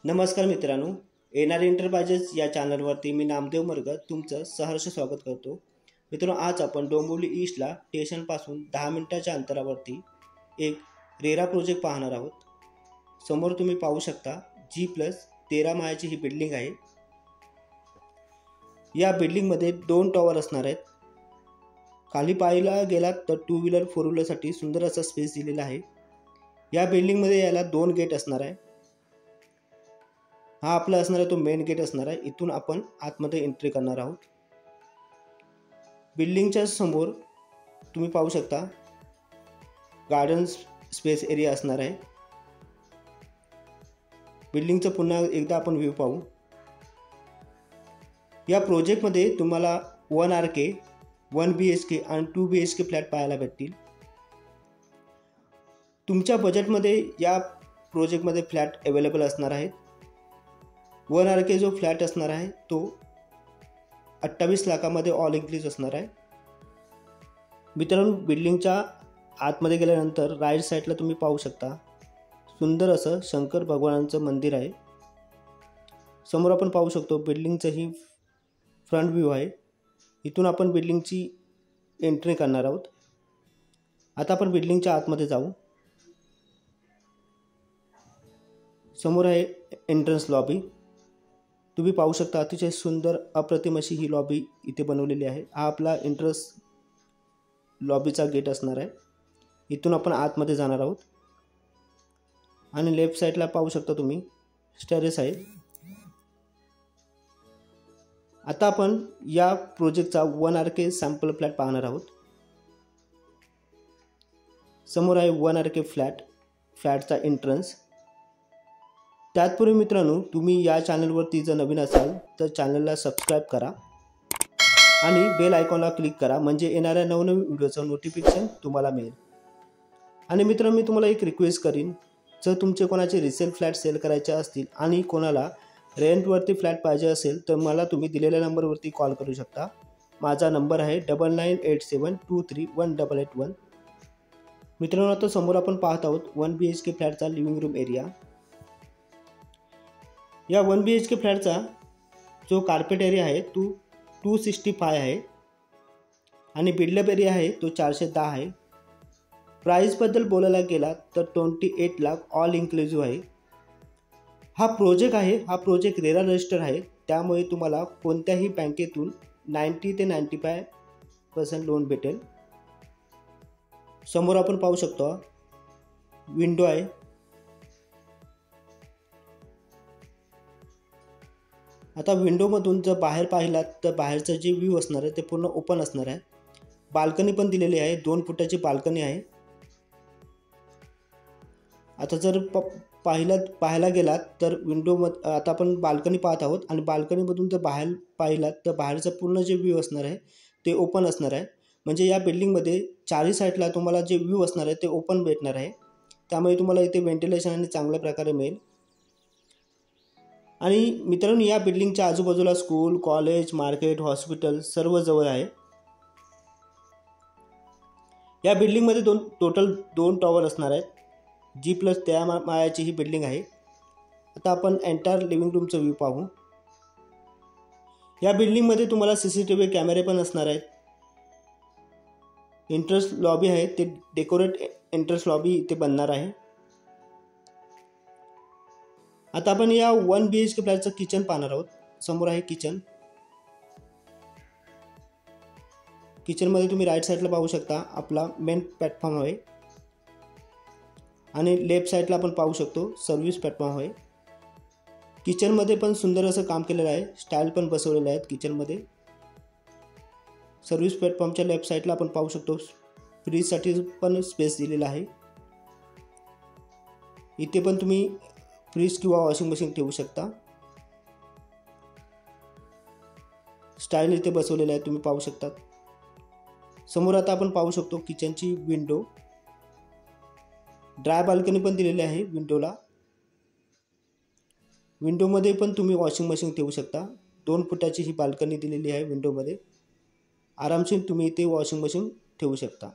नमस्कार मित्रांनो, NR enterprises या चॅनलवरती मी नामदेव मरगत तुमचं सहर्ष स्वागत करतो। मित्रांनो, आज आपण डोंबिवली ईस्टला स्टेशनपासून 10 मिनिटाच्या अंतरावरती एक रेरा प्रोजेक्ट पाहणार आहोत। समोर तुम्ही पाहू शकता G+13 माळ्याची ही बिल्डिंग आहे। या बिल्डिंगमध्ये 2 टॉवर असणार आहेत। खाली पाहायला गेलात तर 2 व्हीलर 4 व्हीलरसाठी सुंदर असा स्पेस दिलेला आहे। या बिल्डिंगमध्ये याला 2 गेट असणार आहे। हा आपला असणार आहे तो मेन गेट असणार आहे। इथून आपण आतमध्ये एंट्री करणार आहोत। बिल्डिंगच्या समोर तुम्ही पाहू शकता गार्डन स्पेस एरिया असणार आहे। बिल्डिंगचं पुन्हा एकदा आपण व्ह्यू पाहू। या प्रोजेक्ट मध्ये तुम्हाला 1 RK 1 BHK आणि 2 BHK फ्लॅट पाहायला भेटतील। तुमच्या बजेटमध्ये या प्रोजेक्ट मध्ये फ्लॅट अवेलेबल असणार आहेत। 1 RK जो फ्लॅट असणार आहे तो 28 लाखामध्ये ऑल इन्क्लूज असणार आहे। मित्रांनो, बिल्डिंगच्या आतमध्ये गेल्यानंतर राईट साईडला तुम्ही पाहू शकता सुंदर असं शंकर भगवानांचं मंदिर आहे। समोर आपण पाहू शकतो बिल्डिंगचं ही फ्रंट व्ह्यू आहे। इथून आपण बिल्डिंगची एंट्री करणार आहोत। आता आपण बिल्डिंगच्या आतमध्ये जाऊ। समोर आहे एंट्रन्स लॉबी। तुम्ही पाहू शकता अतिशय सुंदर अप्रतिम अशी ही लॉबी इथे बनवलेली आहे। हा आपला एंट्रन्स लॉबीचा गेट असणार आहे। इथून आपण आतमध्ये जाणार आहोत आणि लेफ्ट साईडला पाहू शकता तुम्ही स्टेअरकेस आहे। आता आपण या प्रोजेक्टचा 1 RK सॅम्पल फ्लॅट पाहणार आहोत। समोर आहे 1 RK फ्लॅटचा एंट्रन्स। त्याचपूर्वी मित्रांनो, तुम्ही या चॅनलवरती जर नवीन असाल तर चॅनलला सबस्क्राइब करा आणि बेल आयकॉनला क्लिक करा, म्हणजे येणाऱ्या नवनवीन व्हिडिओचं नोटिफिकेशन तुम्हाला मिळेल। आणि मित्रांनो, मी तुम्हाला एक रिक्वेस्ट करीन, जर तुमचे कोणाचे रिसेल फ्लॅट सेल करायचे असतील आणि कोणाला रेंटवरती फ्लॅट पाहिजे असेल तर मला तुम्ही दिलेल्या नंबरवरती कॉल करू शकता। माझा नंबर आहे 9987231881। मित्रांनो, आता समोर आपण पाहत आहोत 1 BHK फ्लॅटचा लिव्हिंग रूम एरिया। या 1 BHK फ्लॅटचा जो कार्पेट एरिया आहे तो 265 आहे आणि बिल्डअप एरिया आहे तो 410 आहे। प्राइसबद्दल बोलायला गेला तर 28 लाख ऑल इन्क्लुसिव्ह आहे। हा प्रोजेक्ट रेरा रजिस्टर आहे, त्यामुळे तुम्हाला कोणत्याही बँकेतून 90 ते 95% लोन भेटेल। समोर आपण पाहू शकतो विंडो आहे। आता विंडोमधून जर बाहेर पाहिलात तर बाहेरचं जे व्ह्यू असणार आहे ते पूर्ण ओपन असणार आहे। बाल्कनी पण दिलेली आहे, 2 फुटाची बाल्कनी आहे। आता जर पाहायला गेलात तर आता आपण बाल्कनी पाहत आहोत आणि बाल्कनीमधून जर बाहेर पाहिलात तर बाहेरचं पूर्ण जे व्ह्यू असणार आहे ते ओपन असणार आहे। म्हणजे या बिल्डिंगमध्ये चारही साईडला तुम्हाला जे व्ह्यू असणार आहे ते ओपन भेटणार आहे, त्यामुळे तुम्हाला इथे व्हेंटिलेशन आणि चांगल्या प्रकारे मिळेल। आणि मित्रांनो, या बिल्डिंगच्या आजूबाजूला स्कूल, कॉलेज, मार्केट, हॉस्पिटल सर्व जवळ आहे। या बिल्डिंगमध्ये टोटल 2 टॉवर असणार आहेत। G+13 माळ्याची ही बिल्डिंग आहे। आता आपण एंटायर लिव्हिंग रूमचं व्ह्यू पाहू। या बिल्डिंगमध्ये तुम्हाला CCTV कॅमेरे पण असणार आहेत। एंट्रन्स लॉबी आहे ते डेकोरेट एंट्रन्स लॉबी इथे बनणार आहे। आता आपण या 1 BHK फ्लॅटचं किचन पाहणार आहोत। समोर आहे किचन। किचनमध्ये तुम्ही राईट साईडला पाहू शकता आपला मेन प्लॅटफॉर्म आहे आणि लेफ्ट साईडला आपण पाहू शकतो सर्व्हिस प्लॅटफॉर्म आहे। किचनमध्ये पण सुंदर असं काम केलेलं आहे, स्टाईल पण बसवलेले आहेत किचनमध्ये। सर्व्हिस प्लॅटफॉर्मच्या लेफ्ट साईडला आपण पाहू शकतो फ्रीजसाठी पण स्पेस दिलेला आहे। इथे पण तुम्ही फ्रीज किंवा वॉशिंग मशीन ठेवू शकता। स्टाईल इथे बसवलेले आहे, तुम्ही पाहू शकता। समोर आता आपण पाहू शकतो किचनची विंडो। ड्राय बाल्कनी पण दिलेली आहे विंडोला। विंडोमध्ये पण तुम्ही वॉशिंग मशीन ठेवू शकता। 2 फुटाची ही बाल्कनी दिलेली आहे विंडोमध्ये। आरामशीर तुम्ही इथे वॉशिंग मशीन ठेवू शकता।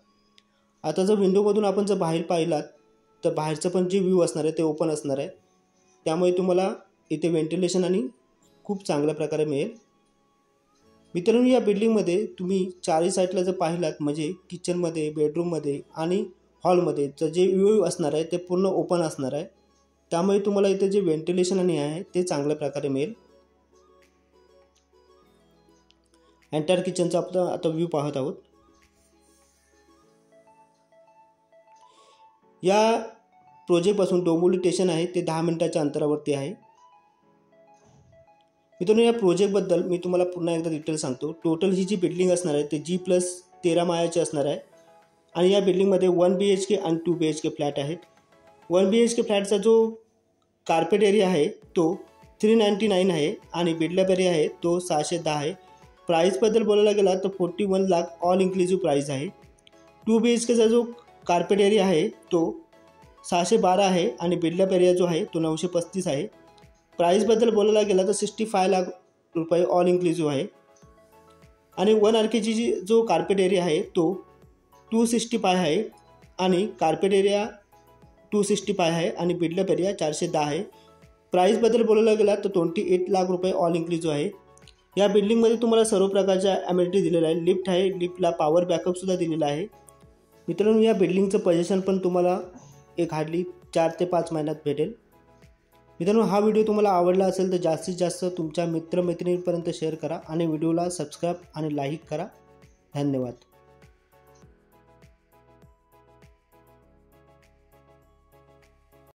आता जर विंडोमधून आपण जर बाहेर पाहिलात तर बाहेरचं पण जे व्ह्यू असणार आहे ते ओपन असणार आहे, त्यामुळे तुम्हाला इथे व्हेंटिलेशन आणि खूप चांगल्या प्रकारे मिळेल. मित्रांनो, या बिल्डिंगमध्ये तुम्ही चारही साईडला जर पाहिलात म्हणजे किचनमध्ये, बेडरूममध्ये आणि हॉलमध्ये जे व्ह्यू असणार आहे ते पूर्ण ओपन असणार आहे. त्यामुळे तुम्हाला इथे जे व्हेंटिलेशन आणि आहे ते चांगल्या प्रकारे मिळेल. एंटायर किचनचा आपण आता व्ह्यू पाहत आहोत. या प्रोजेक्टपासून डोंबिवली स्टेशन आहे ते 10 मिनिटाच्या अंतरावरती आहे. मित्रांनो, या प्रोजेक्टबद्दल मी तुम्हाला पुन्हा एकदा डिटेल सांगतो. टोटल ही जी बिल्डिंग असणार आहे ते G+13 माळ्याची असणार आहे आणि या बिल्डिंगमध्ये 1 BHK आणि 2 BHK फ्लॅट आहेत. 1 BHK फ्लॅटचा जो कार्पेट एरिया आहे तो 399 आहे आणि बिल्डअप एरिया आहे तो 610 आहे. प्राईसबद्दल बोलायला गेला तर 41 लाख ऑल इन्क्लुसिव्ह प्राईस आहे. 2 BHKचा जो कार्पेट एरिया आहे तो 612 आहे आणि बिल्डअप एरिया जो आहे तो 935 आहे. प्राईसबद्दल बोलायला गेला तर 65 लाख रुपये ऑल इन्क्लुसिव्ह आहे आणि 1 RKची जो कार्पेट एरिया आहे तो 265 आहे आणि कार्पेट एरिया 265 आहे आणि बिल्डअप एरिया 410 आहे. प्राईसबद्दल बोलायला गेला तर 28 लाख रुपये ऑल इन्क्लुसिव्ह आहे. या बिल्डिंगमध्ये तुम्हाला सर्व प्रकारच्या ॲम्युनिटी दिलेल्या आहे. लिफ्ट आहे, लिफ्टला पॉवर बॅकअपसुद्धा दिलेला आहे. मित्रांनो, या बिल्डिंगचं पोझिशन पण तुम्हाला एक हार्डली 4 ते 5 महिन्यात भेटेल. मित्रांनो, हा व्हिडिओ तुम्हाला आवडला असेल तर जास्तीत जास्त तुमच्या मित्रमैत्रिणींपर्यंत शेअर करा आणि व्हिडिओला सबस्क्राईब आणि लाईक करा. धन्यवाद.